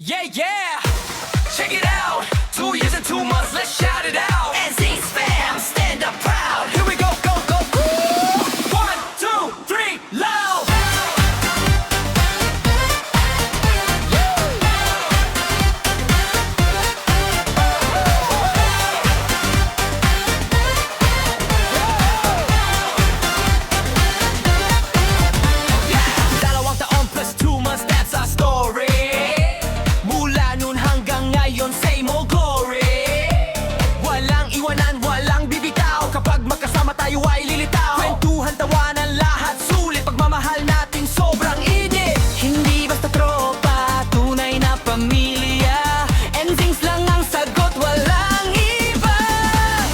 Yeah, yeah! Check it out! 2 years and 2 months, let's shout it out! NSYNC fam, stand up proud! Here we go, go, go! Woo! 1, 2, 3, loud! Dalawang taon plus 2 months, that's our story. Mula nun hanggang ngayon, same old glory. Walang iwanan, walang bibitaw. Kapag magkasama tayo ay lilitaw. Kwentuhan, tawanan, lahat sulit. Pagmamahal natin sobrang init. Hindi basta tropa, tunay na pamilya. NSYNC lang ang sagot, walang iba.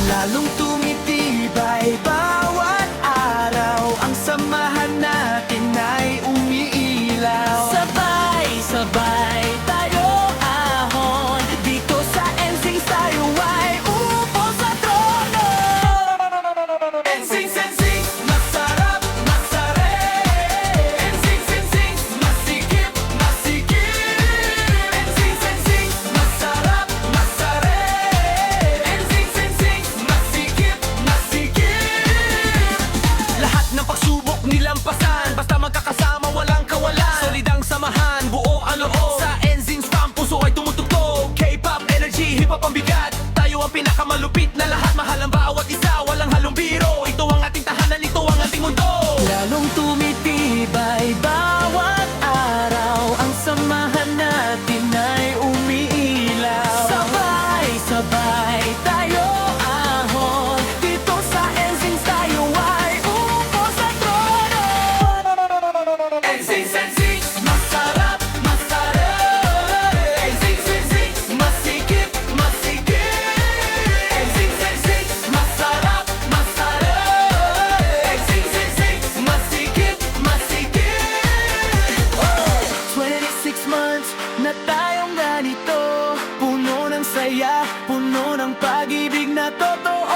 Lalong tumitibay bawat araw. Ang samahan natin ay umiilaw. Sabay-sabay tayo ahon. Dito sa NSYNC tayo ay upo sa trono. NSYNC, NSYNC, masarap, masare. NSYNC, NSYNC, masikip, masikip. NSYNC, NSYNC, masarap, masare. NSYNC, NSYNC, masikip, masikip. Lahat ng pagsubok nilampasan. Basta magkakasama, walang kawalan. Solid ang samahan, buo ang loob. Sa NSYNC fam, puso ay tumutugtog. K-pop, energy, hip-hop ang bigat. Tayo ang pinakamalupit na lahat. Mahal ang bawat isa, walang halong biro. Ito ang ating tahanan, ito ang ating mundo. Lalong tumitibay bawat araw. Ang samahan natin ay umiilaw. Sabay-sabay tayo ahon. Dito sa NSYNC tayo ay upo sa trono. NSYNC, NSYNC, masarap, masarap. NSYNC, NSYNC, masikip, masikip. NSYNC, NSYNC, masarap, masarap. NSYNC, NSYNC, masikip, masikip. 26 months na tayong ganito. Puno ng saya, puno ng pag-ibig na totoo.